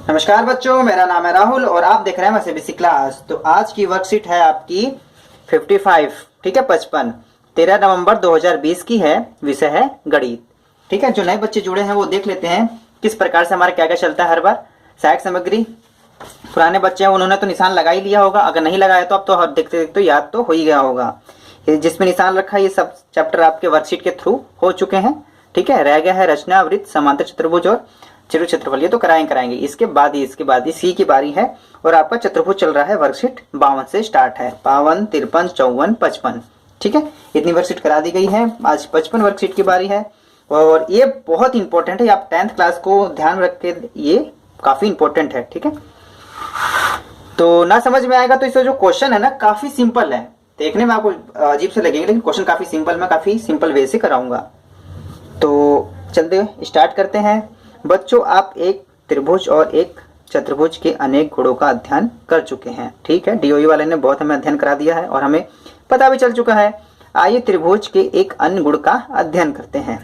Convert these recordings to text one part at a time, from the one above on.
नमस्कार बच्चों, मेरा नाम है राहुल और आप देख रहे हैं सीबीएसई क्लास। तो आज की वर्कशीट है आपकी 55, ठीक है, 55 13 नवंबर 2020 की है। विषय है गणित। ठीक है, जो नए बच्चे जुड़े हैं वो देख लेते हैं किस प्रकार से हमारा क्या क्या चलता है हर बार। सहायक सामग्री, पुराने बच्चे हैं उन्होंने तो निशान लगा ही लिया होगा, अगर नहीं लगाया तो अब तो देखते देखते याद तो हो ही गया होगा। जिसमें निशान रखा है ये सब चैप्टर आपके वर्कशीट के थ्रू हो चुके हैं। ठीक है, रह गया है रचना, वृत्त, समांतर चतुर्भुज और चिरु क्षेत्रफल। ये तो कराएंगे इसके बाद इसी की बारी है। और आपका चतुर्भुज चल रहा है, वर्कशीट 52 से स्टार्ट है, 52, 53, 54, 55। ठीक है, इतनी वर्कशीट करा दी गई है। आज 55 वर्कशीट की बारी है और ये बहुत इंपॉर्टेंट है। आप 10th क्लास को ध्यान रख के, ये काफी इंपॉर्टेंट है। ठीक है, तो ना समझ में आएगा तो इसका जो क्वेश्चन है ना काफी सिंपल है, देखने में आपको अजीब से लगेंगे लेकिन क्वेश्चन काफी सिंपल, मैं काफी सिंपल वे से कराऊंगा। तो चलते स्टार्ट करते हैं बच्चों। आप एक त्रिभुज और एक चतुर्भुज के अनेक गुणों का अध्ययन कर चुके हैं। ठीक है, डीओई वाले ने बहुत हमें अध्ययन करा दिया है और हमें पता भी चल चुका है। आइए त्रिभुज के एक अन्य गुण का अध्ययन करते हैं।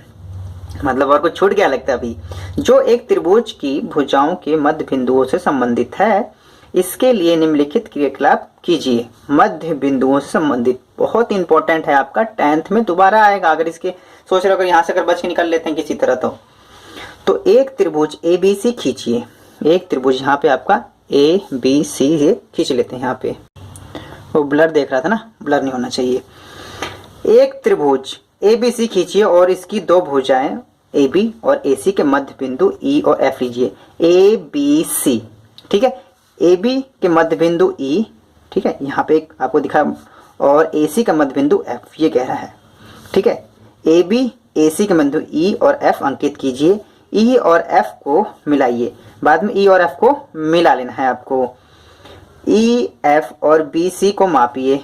मतलब और कुछ छूट गया लगता है अभी। जो एक त्रिभुज की भुजाओं के मध्य बिंदुओं से संबंधित है, इसके लिए निम्नलिखित क्रियाकलाप कीजिए। मध्य बिंदुओं से संबंधित बहुत इंपॉर्टेंट है, आपका 10th में दोबारा आएगा। अगर इसके सोच रहे हो, अगर यहाँ से अगर बच के निकल लेते हैं किसी तरह तो एक त्रिभुज ABC खींचिए। एक त्रिभुज यहाँ पे आपका ABC खींच लेते हैं। यहाँ पे वो ब्लर देख रहा था ना, ब्लर नहीं होना चाहिए। एक त्रिभुज ABC खींचिए और इसकी दो भुजाएं AB और AC के मध्य बिंदु E और F लीजिए। ABC, ठीक है, AB के मध्य बिंदु E, ठीक है, यहाँ पे एक आपको दिखा, और AC का मध्य बिंदु F ये कह रहा है। ठीक है, AB AC के मध्य E और F अंकित कीजिए। E और F को मिलाइए, बाद में E और F को मिला लेना है आपको। E F और BC को मापिए।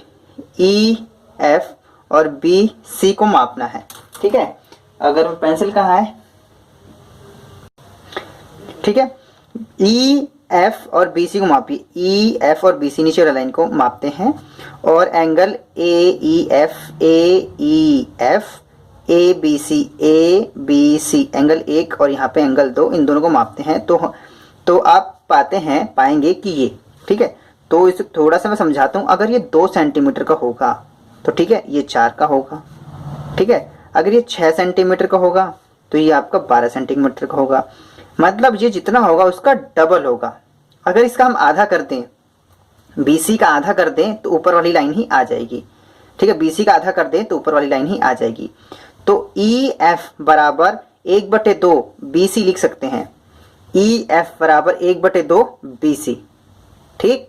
E F और BC को मापना है। ठीक है, अगर पेंसिल कहाँ है, ठीक है, E F और BC को मापिए। E F और BC नीचे वाली लाइन को मापते हैं और एंगल AEF ABC एंगल 1 और यहाँ पे एंगल 2, इन दोनों को मापते हैं तो आप पाएंगे कि ये, ठीक है, तो इसे थोड़ा सा मैं समझाता हूँ। अगर ये 2 सेंटीमीटर का होगा तो ठीक है ये 4 का होगा। ठीक है, अगर ये 6 सेंटीमीटर का होगा तो ये आपका 12 सेंटीमीटर का होगा। मतलब ये जितना होगा उसका डबल होगा। अगर इसका हम आधा कर दें, BC का आधा कर दें तो ऊपर वाली लाइन ही आ जाएगी। ठीक है, BC का आधा कर दें तो ऊपर वाली लाइन ही आ जाएगी। तो EF बराबर 1/2 BC लिख सकते हैं। EF बराबर 1/2 BC। ठीक,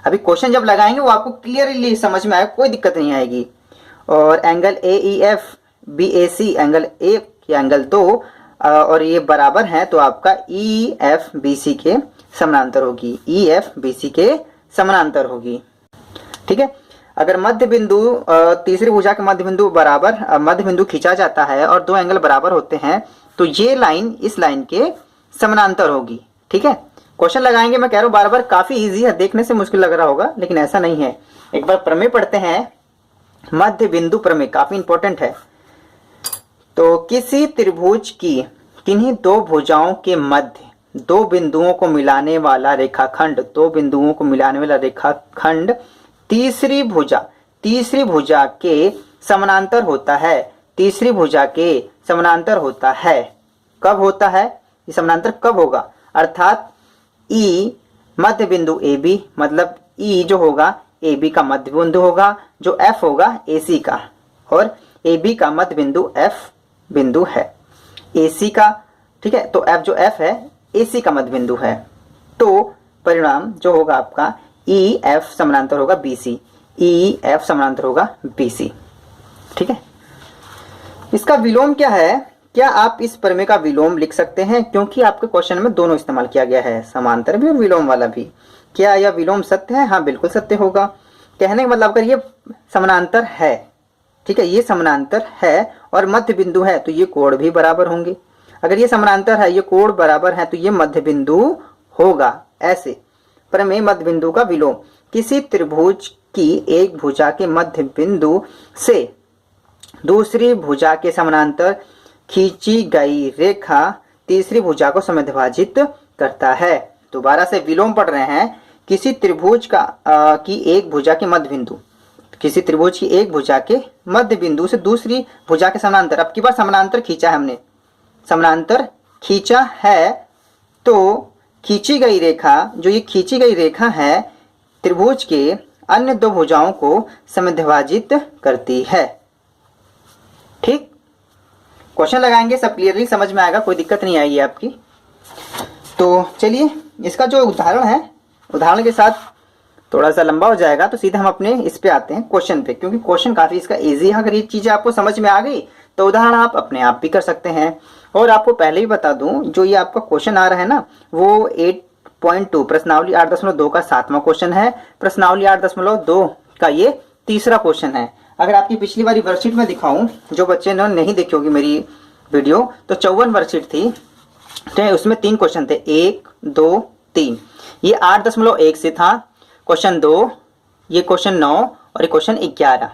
अभी क्वेश्चन जब लगाएंगे वो आपको क्लियरली समझ में आएगा, कोई दिक्कत नहीं आएगी। और एंगल AEF BAC एंगल 1 या एंगल 2 और ये बराबर है तो आपका EF BC के समानांतर होगी। EF BC के समानांतर होगी। ठीक है, अगर मध्य बिंदु तीसरी भुजा के मध्य बिंदु बराबर मध्य बिंदु खींचा जाता है और दो एंगल बराबर होते हैं तो ये लाइन इस लाइन के समानांतर होगी। ठीक है, क्वेश्चन लगाएंगे, मैं कह रहा हूँ बार बार, काफी इजी है, देखने से मुश्किल लग रहा होगा लेकिन ऐसा नहीं है। एक बार प्रमेय पढ़ते हैं, मध्य बिंदु प्रमेय काफी इंपॉर्टेंट है। तो किसी त्रिभुज की किन्हीं दो भुजाओं के मध्य दो बिंदुओं को मिलाने वाला रेखाखंड तीसरी भुजा के समानांतर होता है। तीसरी भुजा के समानांतर होता है। कब होता है ये समानांतर, कब होगा, अर्थात E मध्य बिंदु AB, मतलब E जो होगा AB का मध्य बिंदु होगा, जो F होगा AC का, और AB का मध्य बिंदु F बिंदु है AC का। ठीक है, तो F जो F है AC का मध्य बिंदु है। तो परिणाम जो होगा आपका EF समानांतर होगा BC। EF समानांतर होगा BC। ठीक है, इसका विलोम क्या है, क्या आप इस प्रमेय का विलोम लिख सकते हैं, क्योंकि आपके क्वेश्चन में दोनों इस्तेमाल किया गया है, समांतर भी और विलोम वाला भी। क्या यह विलोम सत्य है? हाँ बिल्कुल सत्य होगा। कहने का मतलब अगर ये समानांतर है, ठीक है, ये समानांतर है और मध्य बिंदु है तो ये कोण भी बराबर होंगे। अगर ये समानांतर है, ये कोण बराबर है तो ये मध्य बिंदु होगा। ऐसे प्रमेय मध्य बिंदु का विलोम, किसी त्रिभुज की एक भुजा के मध्य बिंदु से दूसरी भुजा के समानांतर खींची गई रेखा तीसरी भुजा को समद्विभाजित करता है। दोबारा से विलोम पढ़ रहे हैं। किसी त्रिभुज की एक भुजा के मध्य बिंदु, किसी त्रिभुज की एक भुजा के मध्य बिंदु से दूसरी भुजा के समानांतर, अब की बार समानांतर खींचा है हमने, समानांतर खींचा है, तो खींची गई रेखा, जो ये खींची गई रेखा है त्रिभुज के अन्य दो भुजाओं को समद्विभाजित करती है। ठीक, क्वेश्चन लगाएंगे, सब क्लियरली समझ में आएगा, कोई दिक्कत नहीं आएगी आपकी। तो चलिए इसका जो उदाहरण है, उदाहरण के साथ थोड़ा सा लंबा हो जाएगा, तो सीधे हम अपने इस पे आते हैं क्वेश्चन पे, क्योंकि क्वेश्चन काफी इसका इजी है। अगर ये चीजें आपको समझ में आ गई तो उदाहरण आप अपने आप भी कर सकते हैं। और आपको पहले ही बता दूं, जो ये आपका क्वेश्चन आ रहा है ना, वो 8.2 प्रश्नावली 8.2 का 7वां क्वेश्चन है, प्रश्नावली 8.2 का ये तीसरा क्वेश्चन है। अगर आपकी पिछली वाली वर्कशीट में दिखाऊं, जो बच्चे ने नहीं देखी होगी मेरी वीडियो, तो 54 वर्कशीट थी, तो उसमें 3 क्वेश्चन थे, 1 2 3। ये 8.1 से था क्वेश्चन 2, ये क्वेश्चन 9 और ये क्वेश्चन 11।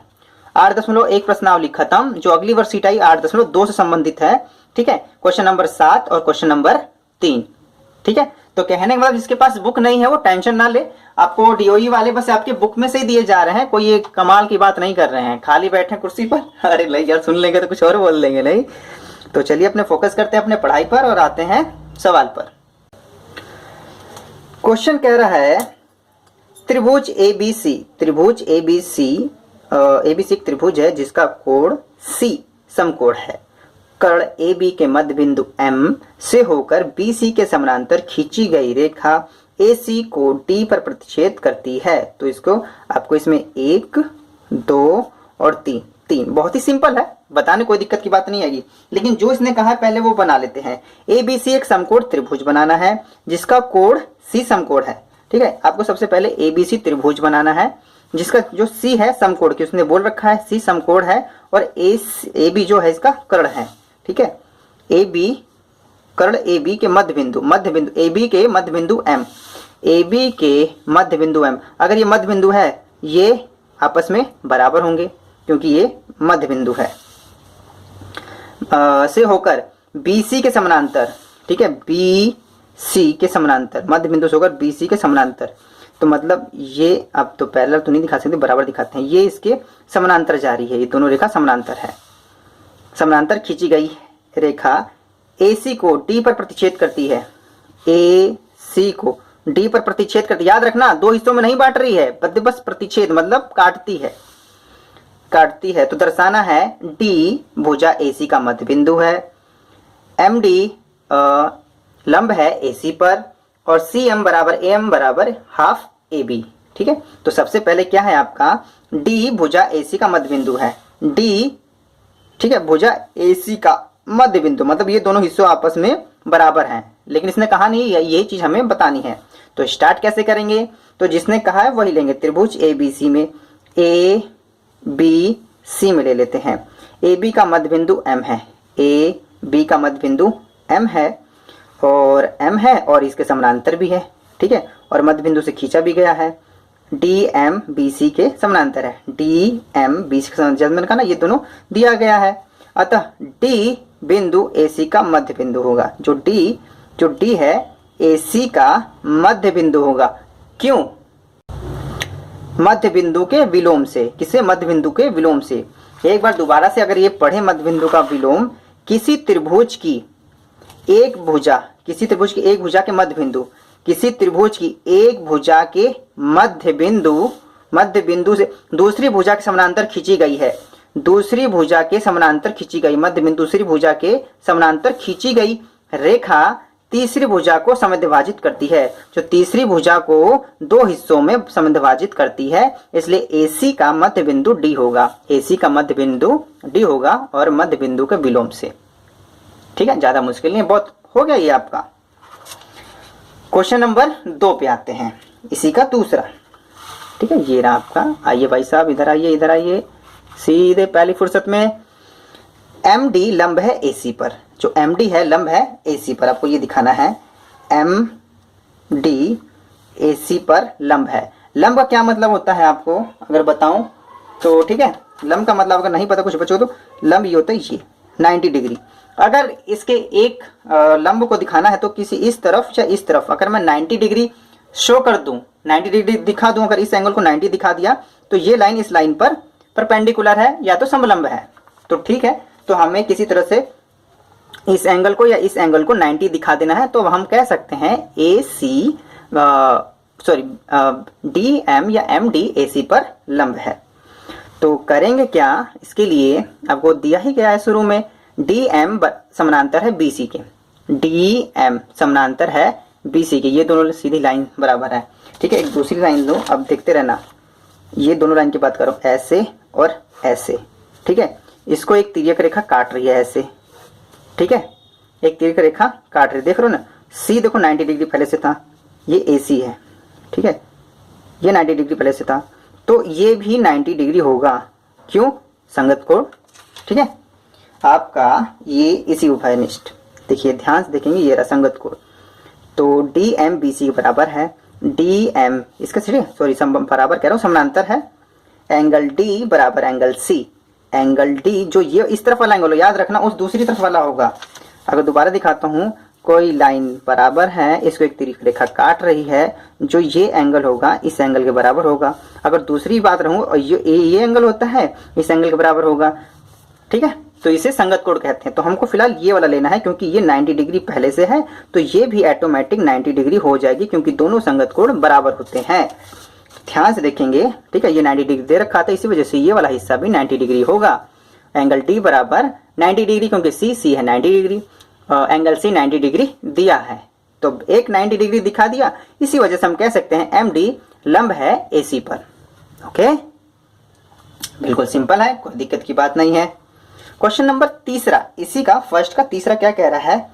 8.1 प्रश्नावली खत्म। जो अगली वर्कशीट आई 8.2 से संबंधित है, ठीक है, क्वेश्चन नंबर 7 और क्वेश्चन नंबर 3। ठीक है, तो कहने के बाद जिसके पास बुक नहीं है वो टेंशन ना ले, आपको डीओई वाले बस आपके बुक में से ही दिए जा रहे हैं, कोई ये कमाल की बात नहीं कर रहे हैं, खाली बैठे कुर्सी पर। अरे नहीं यार, सुन लेंगे तो कुछ और बोल देंगे, नहीं। तो चलिए अपने फोकस करते हैं अपने पढ़ाई पर और आते हैं सवाल पर। क्वेश्चन कह रहा है त्रिभुज एबीसी, त्रिभुज एबीसी एक त्रिभुज है जिसका कोण सी समकोण है। कर्ण ए बी के मध्य बिंदु M से होकर BC के समानांतर खींची गई रेखा AC को D पर प्रतिच्छेद करती है। तो इसको आपको इसमें 1 2 और 3 बहुत ही सिंपल है, बताने कोई दिक्कत की बात नहीं आएगी। लेकिन जो इसने कहा है पहले वो बना लेते हैं। ABC एक समकोण त्रिभुज बनाना है जिसका कोण C समकोण है। ठीक है, आपको सबसे पहले ABC त्रिभुज बनाना है जिसका जो C है समकोण की, उसने बोल रखा है C समकोण है और AB जो है इसका कर्ण है। ठीक है, AB कर्ण AB के मध्य बिंदु AB के मध्य बिंदु M, AB के मध्य बिंदु M, अगर ये मध्य बिंदु है ये आपस में बराबर होंगे क्योंकि ये मध्य बिंदु है। से होकर BC के समानांतर, ठीक है, BC के समानांतर, मध्य बिंदु से होकर BC के समानांतर, तो मतलब ये, अब तो पैरेलल तो नहीं दिखा सकते, बराबर दिखाते हैं, ये इसके समानांतर जा रही है, ये दोनों रेखा समानांतर है। समानांतर खींची गई रेखा AC को D पर प्रतिच्छेद करती है, AC को D पर प्रतिच्छेद करती है। याद रखना, दो हिस्सों में नहीं बांट रही है, बस प्रतिच्छेद मतलब काटती है। तो दर्शाना है D भुजा AC का मध्य बिंदु है, MD लंब है AC पर और CM बराबर AM बराबर हाफ AB। ठीक है, तो सबसे पहले क्या है आपका, D भुजा AC का मध्य बिंदु है, D, ठीक है, भुजा AC का मध्य बिंदु, मतलब ये दोनों हिस्सों आपस में बराबर हैं, लेकिन इसने कहा नहीं, यही चीज हमें बतानी है। तो स्टार्ट कैसे करेंगे, तो जिसने कहा है वही लेंगे। त्रिभुज ABC में ABC में ले लेते हैं। AB का मध्य बिंदु M है, AB का मध्य बिंदु M है और इसके समानांतर भी है। ठीक है, और मध्य बिंदु से खींचा भी गया है। DM BC के समानांतर है, DM BC के समानांतर, मैंने कहा ना ये दोनों दिया गया है। अतः D बिंदु AC का मध्य बिंदु होगा, जो D है AC का मध्य बिंदु होगा। क्यों? मध्य बिंदु के विलोम से। किसे? मध्य बिंदु के विलोम से। एक बार दोबारा से अगर ये पढ़े, मध्य बिंदु का विलोम, किसी त्रिभुज की एक भुजा के मध्य बिंदु, किसी त्रिभुज की एक भुजा के मध्य बिंदु से दूसरी भुजा के समानांतर खींची गई है, दूसरी भुजा के समानांतर खींची गई, मध्य बिंदु दूसरी भुजा के समानांतर खींची गई रेखा तीसरी भुजा को समद्विभाजित करती है। जो तीसरी भुजा को दो हिस्सों में समद्विभाजित करती है, इसलिए AC का मध्य बिंदु D होगा, AC का मध्य बिंदु D होगा और मध्य बिंदु के विलोम से। ठीक है, ज्यादा मुश्किल नहीं, बहुत हो गया ये आपका। क्वेश्चन नंबर 2 पे आते हैं, इसी का दूसरा। ठीक है, ये रहा आपका। आइए भाई साहब, इधर आइए सीधे पहली फुर्सत में। MD लंब है AC पर, जो MD है लंब है AC पर, आपको ये दिखाना है MD AC पर लंब है। लंब का क्या मतलब होता है आपको अगर बताऊं तो, ठीक है, लंब का मतलब अगर नहीं पता कुछ बच्चों तो लंब ये होता है ये 90 डिग्री। अगर इसके एक लंब को दिखाना है तो किसी इस तरफ या इस तरफ अगर मैं 90 डिग्री शो कर दूं, 90 डिग्री दिखा दूं, अगर इस एंगल को 90 दिखा दिया तो ये लाइन इस लाइन पर परपेंडिकुलर है या तो समलंब है। तो ठीक है, तो हमें किसी तरह से इस एंगल को या इस एंगल को 90 दिखा देना है, तो हम कह सकते हैं डी एम या एम डी ए सी पर लंब है। तो करेंगे क्या, इसके लिए आपको दिया ही गया है शुरू में, डी एम समानांतर है बी सी के, डी एम समानांतर है बी सी के, ये दोनों सीधी लाइन बराबर है। ठीक है, एक दूसरी लाइन लो, अब देखते रहना, ये दोनों लाइन की बात करो, ऐसे और ऐसे। ठीक है, इसको एक तिर्यक रेखा काट रही है ऐसे। ठीक है, एक तिर्यक रेखा काट रही, देख रहे हो ना, सी देखो 90 डिग्री पहले से था, ये ए सी है। ठीक है, ये 90 डिग्री पहले से था, तो ये भी 90 डिग्री होगा, क्यों, संगत कोण। ठीक है, आपका ये इसी उभयनिष्ठ, देखिए ध्यान से देखेंगे, ये रहा संगत कोण। तो डी एम बी सी बराबर है डी एम, इसका बराबर कह रहा हूँ, समानांतर है एंगल डी बराबर एंगल सी। एंगल डी जो ये इस तरफ वाला एंगल हो, याद रखना उस दूसरी तरफ वाला होगा। अगर दोबारा दिखाता हूँ, कोई लाइन बराबर है, इसको एक तिरछी रेखा काट रही है, जो ये एंगल होगा इस एंगल के बराबर होगा। अगर दूसरी बात रहूं, और ये एंगल होता है इस एंगल के बराबर होगा। ठीक है, तो इसे संगत कोण कहते हैं। तो हमको फिलहाल ये वाला लेना है, क्योंकि ये 90 डिग्री पहले से है, तो ये भी ऑटोमेटिक 90 डिग्री हो जाएगी, क्योंकि दोनों संगत कोण बराबर होते हैं। ध्यान से देखेंगे, ठीक है, ये 90 डिग्री दे रखा था, इसी वजह से ये वाला हिस्सा भी 90 डिग्री होगा। एंगल डी बराबर 90 डिग्री, क्योंकि सी है 90 डिग्री, एंगल सी 90 डिग्री दिया है, तो एक 90 डिग्री दिखा दिया, इसी वजह से हम कह सकते हैं एम डी लंब है ए सी पर। ओके, बिल्कुल सिंपल है, कोई दिक्कत की बात नहीं है। क्वेश्चन नंबर तीसरा, इसी का फर्स्ट का तीसरा क्या कह रहा है,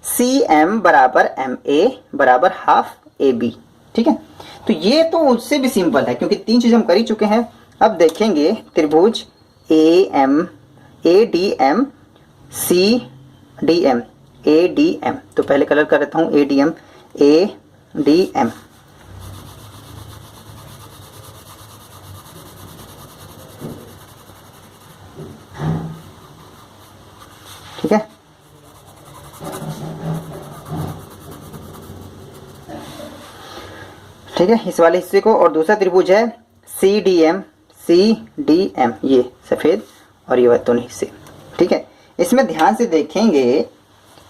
सी एम बराबर एम ए बराबर हाफ ए बी। ठीक है, तो ये तो उससे भी सिंपल है, क्योंकि तीन चीज हम कर ही चुके हैं। अब देखेंगे त्रिभुज A D M C D M, A D M, तो पहले कलर कर देता हूं, ए डी एम। ठीक है, ठीक है, इस वाले हिस्से को, और दूसरा त्रिभुज है सी डी एम, ये सफेद और ये दोनों हिस्से। ठीक है, इसमें ध्यान से देखेंगे,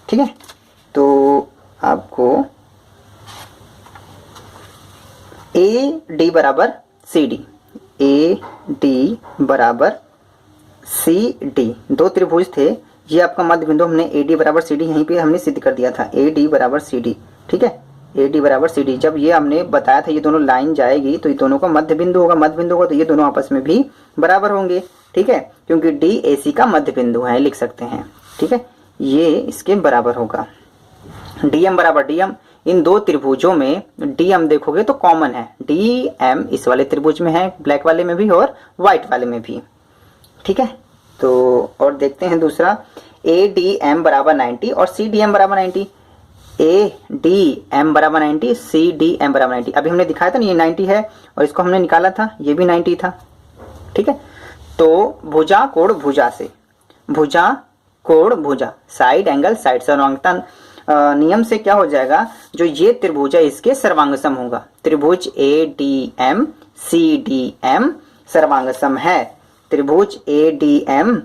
ठीक है, तो आपको ए डी बराबर सी डी, ए डी बराबर सी डी, दो त्रिभुज थे, ये आपका मध्य बिंदु, हमने ए डी बराबर सी डी यहीं पे हमने सिद्ध कर दिया था, ए डी बराबर सी डी। ठीक है, ए डी बराबर सी डी, जब ये हमने बताया था ये दोनों लाइन जाएगी तो ये दोनों का मध्य बिंदु होगा, मध्य बिंदु होगा तो ये दोनों आपस में भी बराबर होंगे। ठीक है, क्योंकि डी ए सी का मध्य बिंदु है, लिख सकते हैं। ठीक है, ये इसके बराबर होगा, डीएम बराबर डीएम। इन दो त्रिभुजों में डीएम देखोगे तो कॉमन है, डीएम इस वाले त्रिभुज में है, ब्लैक वाले में भी और व्हाइट वाले में भी। ठीक है, तो और देखते हैं दूसरा, ए डी एम बराबर 90 और सी डी एम बराबर 90, ए डी एम बराबर 90, सी डी एम बराबर 90। अभी हमने दिखाया था ना, ये 90 है और इसको हमने निकाला था, ये भी 90 था। ठीक है, तो भुजा कोण भुजा से, भुजा कोण भुजा, साइड एंगल साइड, सर्वांगता नियम से क्या हो जाएगा, जो ये त्रिभुज है इसके सर्वांगसम होगा। त्रिभुज A D M C D M सर्वांगसम है, त्रिभुज ए डी एम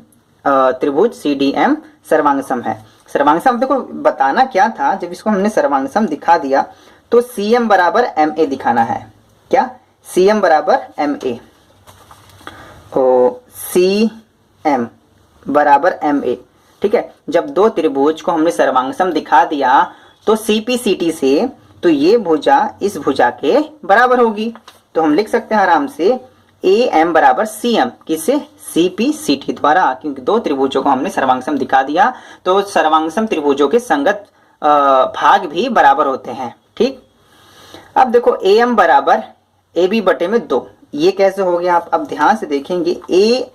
त्रिभुज सी डी एम सर्वांगसम है। सर्वांगसम देखो बताना क्या था, जब इसको हमने सर्वांगसम दिखा दिया तो सी एम बराबर एम ए दिखाना है। क्या, सी एम बराबर एम ए, तो सी एम बराबर एम ए। ठीक है, जब दो त्रिभुज को हमने सर्वांगसम दिखा दिया तो सीपी सीटी से, तो ये भुजा इस भुजा के बराबर होगी, तो हम लिख सकते हैं आराम से ए एम बराबर सी एम, किससे, सीपी सीटी द्वारा, क्योंकि दो त्रिभुजों को हमने सर्वांगसम दिखा दिया, तो सर्वांगसम त्रिभुजों के संगत भाग भी बराबर होते हैं। ठीक, अब देखो ए एम बराबर ए बी बटे में 2, ये कैसे हो गया, आप अब ध्यान से देखेंगे, ए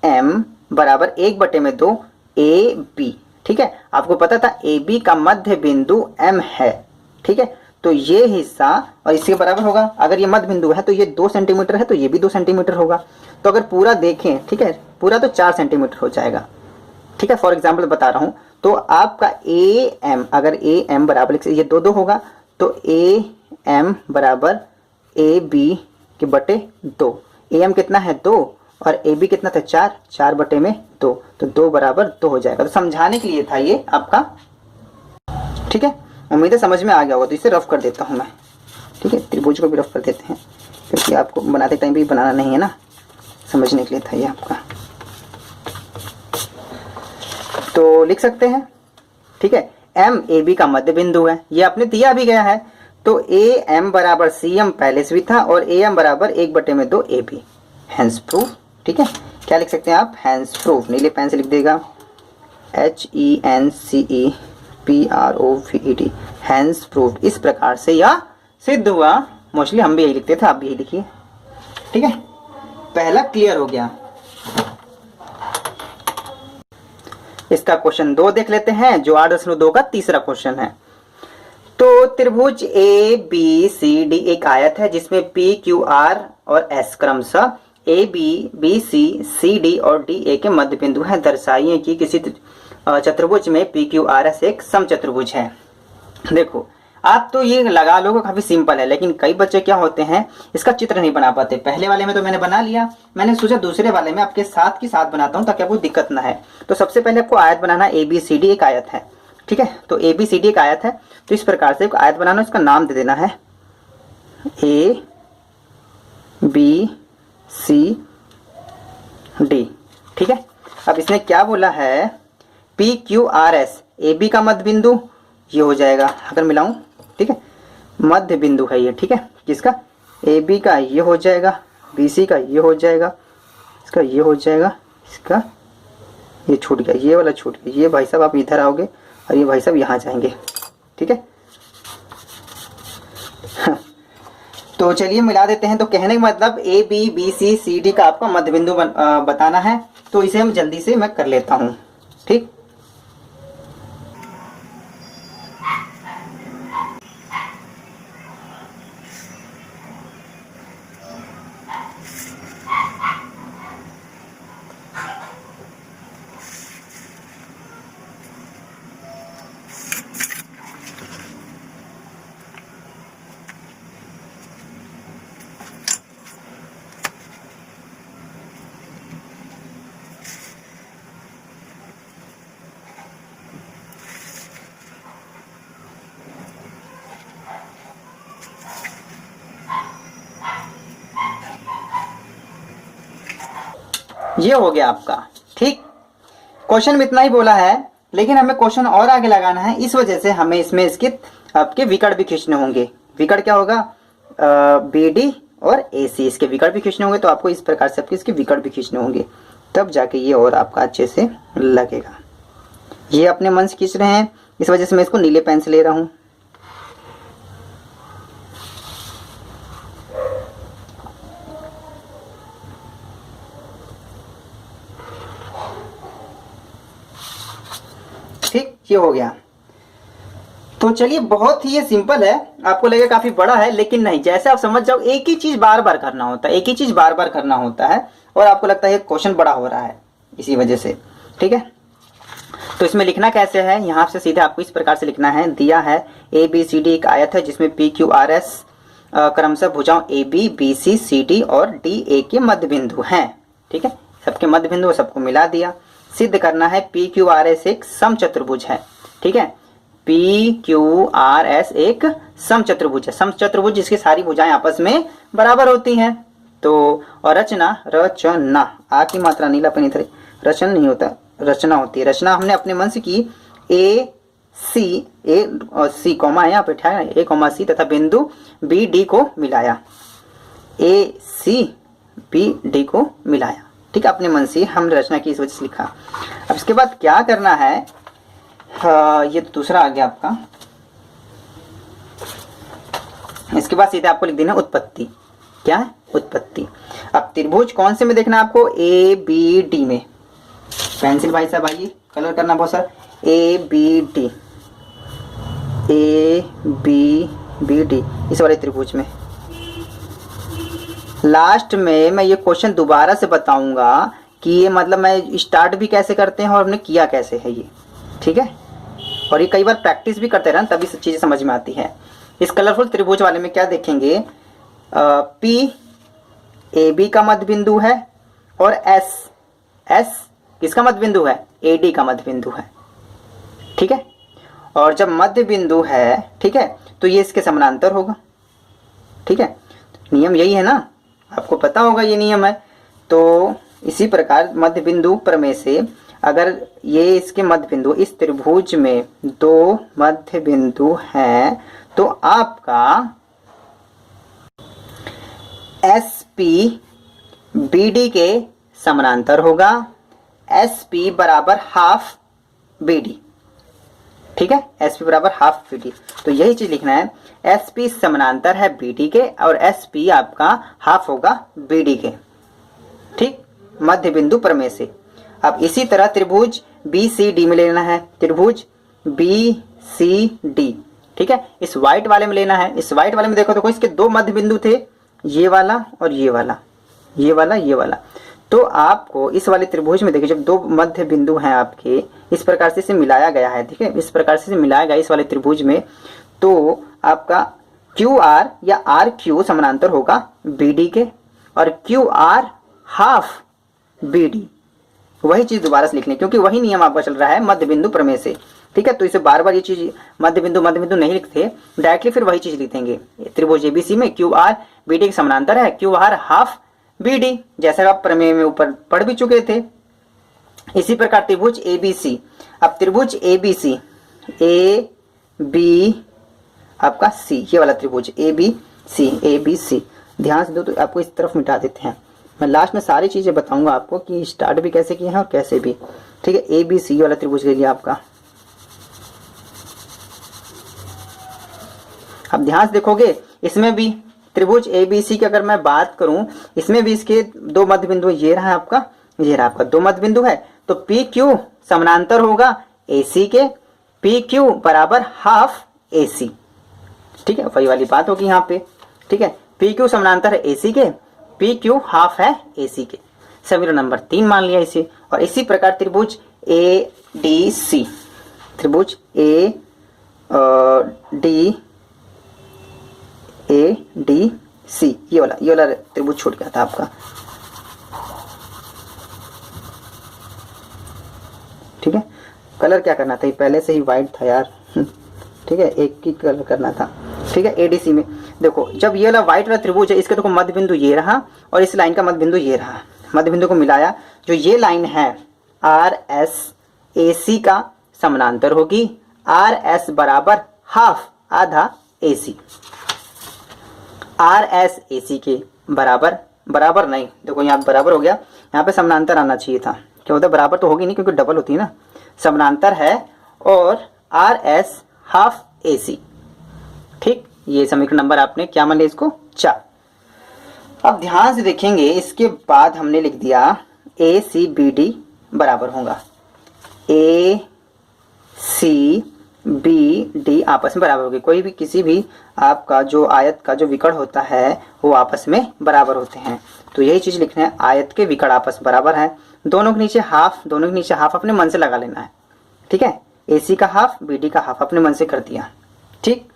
एम बराबर 1 बटे में 2 ए बी। ठीक है, आपको पता था ए बी का मध्य बिंदु एम है। ठीक है, तो ये हिस्सा और इसके बराबर होगा, अगर ये मध्य बिंदु है तो ये 2 सेंटीमीटर है, तो ये भी 2 सेंटीमीटर होगा। तो अगर पूरा देखें, ठीक है, पूरा तो 4 सेंटीमीटर हो जाएगा। ठीक है, फॉर एग्जाम्पल बता रहा हूँ। तो आपका ए एम, अगर ए एम बराबर ये दो दो होगा तो ए एम बराबर ए बी के बटे 2। ए एम कितना है 2 और ए बी कितना था 4, 4 बटे में 2, तो 2 बराबर 2 हो जाएगा। तो समझाने के लिए था ये आपका। ठीक है, उम्मीद है समझ में आ गया होगा। तो इसे रफ कर देता हूँ मैं। ठीक है, त्रिभुज को भी रफ कर देते हैं क्योंकि आपको बनाते टाइम भी बनाना नहीं है ना, समझने के लिए था ये आपका। तो लिख सकते हैं। ठीक है, एम ए बी का मध्य बिंदु है, ये आपने दिया भी गया है। तो ए एम बराबर सी एम पहले से भी था और ए एम बराबर 1/2 ए बी, हैंस प्रूफ। ठीक है, क्या लिख सकते हैं आप, हैंस प्रूफ। नीले पेन से लिख देगा HENCEPROVED, हैंस प्रूफ। इस प्रकार से यह सिद्ध हुआ। मोस्टली हम भी यही लिखते थे, आप भी यही लिखिए। ठीक है, पहला क्लियर हो गया। इसका क्वेश्चन 2 देख लेते हैं, जो 8.2 का तीसरा क्वेश्चन है। तो त्रिभुज ए बी सी डी एक आयत है जिसमें पी क्यू आर और एस क्रमशः A B B C C D और डी ए के मध्य बिंदु है। दर्शाइए कि किसी चतुर्भुज में पी क्यू आर एस एक समचतुर्भुज है। देखो, आप तो ये लगा लोगे काफी सिंपल है, लेकिन कई बच्चे क्या होते हैं इसका चित्र नहीं बना पाते। पहले वाले में तो मैंने बना लिया, मैंने सोचा दूसरे वाले में आपके साथ की साथ बनाता हूं ताकि आपको दिक्कत ना है। तो सबसे पहले आपको आयत बनाना, ए बी सी डी एक आयत है। ठीक है, तो ए बी सी डी एक आयत है, तो इस प्रकार से एक आयत बनाना, इसका नाम दे देना है ए बी सी डी। ठीक है, अब इसने क्या बोला है, P Q R S, A B का मध्य बिंदु ये हो जाएगा अगर मिलाऊं। ठीक है, मध्य बिंदु है ये। ठीक है, किसका, ए बी का ये हो जाएगा, बी सी का ये हो जाएगा, इसका ये हो जाएगा, इसका ये छूट गया, ये वाला छूट गया। ये भाई साहब आप इधर आओगे और ये भाई साहब यहाँ जाएंगे। ठीक है, तो चलिए मिला देते हैं। तो कहने का मतलब A B B C C D का आपका मध्य बिंदु बताना है, तो इसे हम जल्दी से मैं कर लेता हूँ। ठीक, ये हो गया आपका। ठीक, क्वेश्चन में इतना ही बोला है, लेकिन हमें क्वेश्चन और आगे लगाना है। इस वजह से हमें इसमें इसके आपके विकर्ण भी खींचने होंगे। विकर्ण क्या होगा, बी डी और ए सी, इसके विकर्ण भी खींचने होंगे। तो आपको इस प्रकार से आपके इसके विकर्ण भी खींचने होंगे, तब जाके ये और आपका अच्छे से लगेगा। ये अपने मन से खींच रहे हैं, इस वजह से मैं इसको नीले पेन से ले रहा हूँ। ठीक, ये हो गया। तो चलिए, बहुत ही ये सिंपल है। आपको लगेगा काफी बड़ा है, लेकिन नहीं, जैसे आप समझ जाओ एक ही चीज बार बार करना होता है, एक ही चीज बार बार करना होता है, और आपको लगता है क्वेश्चन बड़ा हो रहा है इसी वजह से। ठीक है, तो इसमें लिखना कैसे है, यहाँ से सीधे आपको इस प्रकार से लिखना है। दिया है ए बी सी डी एक आयत है जिसमें पी क्यू आर एस क्रमशः भुजाओं A B B C C D और डी ए के मध्य बिंदु हैं। ठीक है, सबके मध्य बिंदु सबको मिला दिया। सिद्ध करना है पी क्यू आर एस एक समचतुर्भुज है। ठीक है, पी क्यू आर एस एक समचतुर्भुज है। समचतुर्भुज जिसकी सारी भुजाएं आपस में बराबर होती हैं। तो और रचना, रचना आ की मात्रा नीला पनी थी, रचना नहीं होता, रचना होती है। रचना हमने अपने मन से की। ए सी कॉमा यहाँ पे उठाया, ए कॉमा सी तथा बिंदु बी डी को मिलाया, ए सी बी डी को मिलाया। ठीक है, अपने मन से हमने रचना की, इस वजह से लिखा। अब इसके बाद क्या करना है, ये तो दूसरा आ गया आपका। इसके बाद सीधे आपको लिख देना उत्पत्ति। क्या है, उत्पत्ति। अब त्रिभुज कौन से में देखना है आपको, ए बी डी में। पेंसिल भाई साहब आइए, कलर करना बहुत सारा। A B D, A B B D, इस वाले त्रिभुज में। लास्ट में मैं ये क्वेश्चन दोबारा से बताऊंगा कि ये मतलब मैं स्टार्ट भी कैसे करते हैं और हमने किया कैसे है ये, ठीक है। और ये कई बार प्रैक्टिस भी करते रहना तभी सब चीज़ें समझ में आती है। इस कलरफुल त्रिभुज वाले में क्या देखेंगे, पी ए बी का मध्य बिंदु है और एस एस किसका मध्य बिंदु है, ए डी का मध्य बिंदु है, ठीक है। और जब मध्य बिंदु है, ठीक है, तो ये इसके समानांतर होगा, ठीक है। नियम यही है ना, आपको पता होगा ये नियम है। तो इसी प्रकार मध्य बिंदु प्रमेय से अगर ये इसके मध्य बिंदु, इस त्रिभुज में दो मध्य बिंदु हैं तो आपका एस पी बी डी के समानांतर होगा, एस पी बराबर हाफ बी डी, ठीक है। एस पी बराबर हाफ बी डी, तो यही चीज लिखना है, एस पी समानांतर है बी डी के और एस पी आपका हाफ होगा बी डी के, ठीक, मध्य बिंदु प्रमेय से। अब इसी तरह त्रिभुज बी सी डी में लेना है, त्रिभुज बी सी डी, ठीक है। इस व्हाइट वाले में लेना है, इस व्हाइट वाले में देखो तो इसके दो मध्य बिंदु थे, ये वाला और ये वाला, ये वाला ये वाला। तो आपको इस वाले त्रिभुज में देखिए जब दो मध्य बिंदु हैं आपके, इस प्रकार से इसे मिलाया गया है, ठीक है, इस प्रकार से इसे मिलाया गया इस वाले त्रिभुज में, तो आपका क्यू आर या आर क्यू समानांतर होगा बी डी के और Q R half B D. वही चीज दोबारा से लिख लें क्योंकि वही नियम आपका चल रहा है मध्य बिंदु प्रमेय से, ठीक है। तो इसे बार बार ये चीज मध्य बिंदु नहीं लिखते, डायरेक्टली फिर वही चीज लिखेंगे। त्रिभुज एबीसी में क्यू आर बी डी के समानांतर है, Q R half B D, जैसा आप प्रमेय में ऊपर पढ़ भी चुके थे। इसी प्रकार त्रिभुज एबीसी, अब त्रिभुज एबीसी ए बी आपका सी, ये वाला त्रिभुज ए बी सी, ध्यान से दो तो आपको इस तरफ मिटा देते हैं। मैं लास्ट में सारी चीजें बताऊंगा आपको कि स्टार्ट भी कैसे किए हैं और कैसे भी, ठीक है। ए बी सी वाला त्रिभुज ले लिया आपका। अब ध्यान से देखोगे इसमें भी त्रिभुज ए बी सी की अगर मैं बात करूं, इसमें भी इसके दो मध्य बिंदु, ये रहा आपका, ये रहा आपका, दो मध्य बिंदु है। तो पी क्यू समानांतर होगा ए सी के, पी क्यू बराबर हाफ ए सी, ठीक है, वही वाली बात होगी यहाँ पे, ठीक है। पी क्यू समानांतर है ए सी के, पी क्यू हाफ है ए सी के, समीकरण नंबर 3 मान लिया इसे। और इसी प्रकार त्रिभुज ए डी सी, त्रिभुज ए डी सी, ये वाला त्रिभुज छूट गया था आपका, ठीक है। कलर क्या करना था, ये पहले से ही व्हाइट था यार, ठीक है, एक ही कलर करना था, ठीक है। एडीसी में देखो जब ये वाला व्हाइट वाला त्रिभुज है, इसके देखो मध्य बिंदु ये रहा और इस लाइन का मध्य बिंदु ये रहा, मध्य बिंदु को मिलाया, जो ये लाइन है आर एस ए सी का समानांतर होगी, आर एस बराबर हाफ आधा ए सी, आर एस ए सी के बराबर नहीं, देखो यहाँ बराबर हो गया, यहाँ पे समानांतर आना चाहिए था, क्या होता है बराबर तो होगी नहीं क्योंकि डबल होती है ना, समानांतर है और आर एस हाफ ए सी, ठीक। ये समीकरण नंबर आपने क्या मान लिया इसको, 4। अब ध्यान से देखेंगे इसके बाद हमने लिख दिया ए सी बी डी बराबर होगा ए सी बी डी आपस में बराबर होगी। कोई भी किसी भी आपका जो आयत का जो विकर्ण होता है वो आपस में बराबर होते हैं, तो यही चीज लिखना है, आयत के विकर्ण आपस बराबर है, दोनों के नीचे हाफ अपने मन से लगा लेना है, ठीक है। ए सी का हाफ बी डी का हाफ अपने मन से कर दिया, ठीक।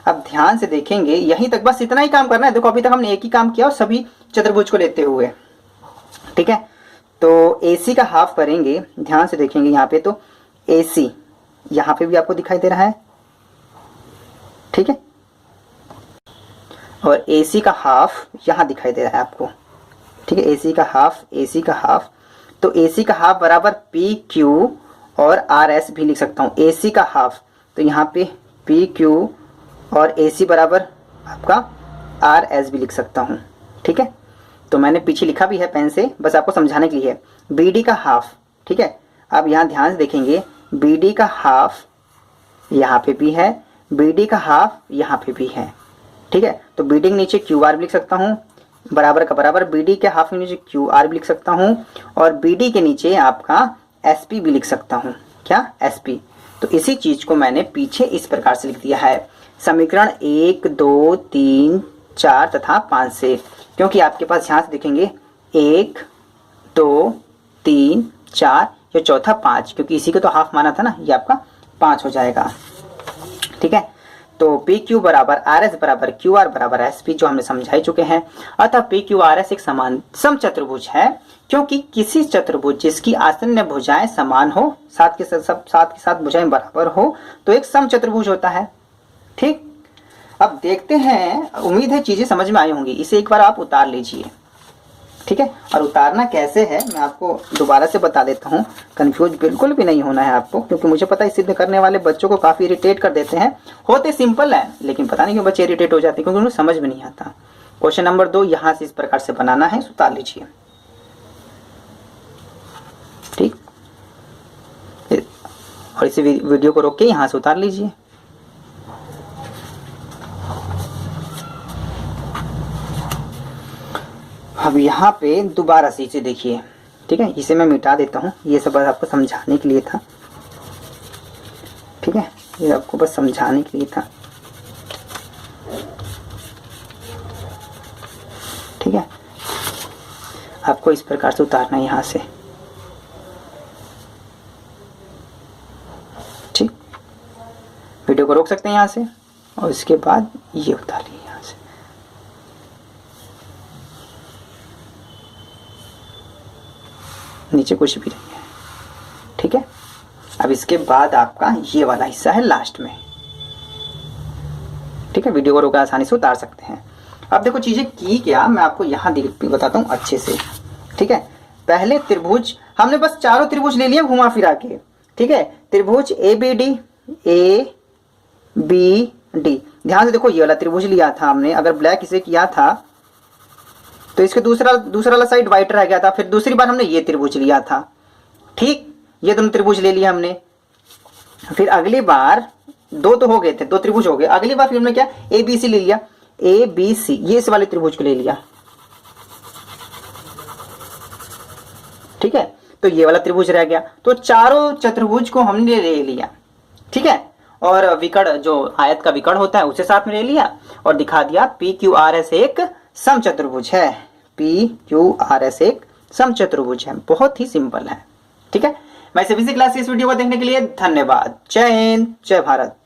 अब ध्यान से देखेंगे यहीं तक बस इतना ही काम करना है। देखो अभी तक हमने एक ही काम किया और सभी चतुर्भुज को लेते हुए, ठीक है। तो AC का हाफ करेंगे, ध्यान से देखेंगे यहाँ पे, तो AC यहाँ पे भी आपको दिखाई दे रहा है, ठीक है, और AC का हाफ यहाँ दिखाई दे रहा है आपको, ठीक है। AC का हाफ, तो AC का हाफ बराबर PQ और RS भी लिख सकता हूँ। AC का हाफ तो यहाँ पे PQ और AC बराबर आपका RS भी लिख सकता हूँ, ठीक है। तो मैंने पीछे लिखा भी है पेन से, बस आपको समझाने के लिए। BD का हाफ, ठीक है। अब यहाँ ध्यान से देखेंगे BD का हाफ यहाँ पे भी है, BD का हाफ यहाँ पे भी है, ठीक है। तो BD के नीचे QR भी लिख सकता हूँ, बराबर का बराबर, BD के हाफ के नीचे QR भी लिख सकता हूँ और BD के नीचे आपका SP भी लिख सकता हूँ, क्या SP। तो इसी चीज को मैंने पीछे इस प्रकार से लिख दिया है, समीकरण 1, 2, 3, 4 तथा 5 से, क्योंकि आपके पास यहाँ से देखेंगे 1, 2, 3 4, ये चौथा 5, क्योंकि इसी को तो हाफ माना था ना, ये आपका 5 हो जाएगा। ठीक है, तो पी क्यू बराबर आर एस बराबर क्यू आर बराबर एस पी, जो हमने समझा ही चुके हैं। अतः पी क्यू आर एस एक समान समचतुर्भुज है, क्योंकि किसी चतुर्भुज जिसकी आसन्न भुजाएं समान हो, साथ के साथ भुजाएं बराबर हो, तो एक समचतुर्भुज होता है। ठीक, अब देखते हैं, उम्मीद है चीजें समझ में आई होंगी। इसे एक बार आप उतार लीजिए। ठीक है, और उतारना कैसे है मैं आपको दोबारा से बता देता हूँ, कंफ्यूज बिल्कुल भी नहीं होना है आपको, क्योंकि मुझे पता है सिद्ध करने वाले बच्चों को काफी इरिटेट कर देते हैं। होते सिंपल है, लेकिन पता नहीं क्यों बच्चे इरिटेट हो जाते हैं, क्योंकि उन्हें समझ में नहीं आता। क्वेश्चन नंबर 2 यहाँ से इस प्रकार से बनाना है, उतार लीजिए। ठीक, और इस वीडियो को रोक के यहाँ से उतार लीजिए। अब यहाँ पे दोबारा से इसे देखिए। ठीक है, इसे मैं मिटा देता हूँ, ये सब बस आपको समझाने के लिए था। ठीक है, ये आपको बस समझाने के लिए था। ठीक है, आपको इस प्रकार से उतारना है यहाँ से। ठीक, वीडियो को रोक सकते हैं यहाँ से, और इसके बाद ये उतारिए यहाँ से। नीचे कुछ भी नहीं है। ठीक है, अब इसके बाद आपका ये वाला हिस्सा है लास्ट में। ठीक है, वीडियो को रोकर आसानी से उतार सकते हैं। अब देखो चीजें की क्या, मैं आपको यहाँ बताता हूँ अच्छे से। ठीक है, पहले त्रिभुज हमने बस चारों त्रिभुज ले लिया घुमा फिरा के। ठीक है, त्रिभुज A B D, A B D, ध्यान से देखो ये वाला त्रिभुज लिया था हमने। अगर ब्लैक इसे किया था तो इसके दूसरा वाला साइड व्हाइट रह गया था। फिर दूसरी बार हमने ये त्रिभुज लिया था। ठीक, ये दोनों त्रिभुज ले लिया हमने। फिर अगली बार 2 तो हो गए थे, 2 त्रिभुज हो गए। अगली बार फिर हमने क्या, ए बी सी ले लिया। ए बी सी, ये इस वाले त्रिभुज को ले लिया। ठीक है, तो ये वाला त्रिभुज रह गया। तो चारों चतुर्भुज को हमने ले लिया। ठीक है, और विकर्ण जो आयत का विकर्ण होता है उसे साथ में ले लिया और दिखा दिया पी क्यू आर एस एक समचतुर्भुज है। पी क्यू आर एस एक समचतुर्भुज है, बहुत ही सिंपल है। ठीक है, मैं सभी से क्लास इस वीडियो को देखने के लिए धन्यवाद। जय हिंद, जय भारत।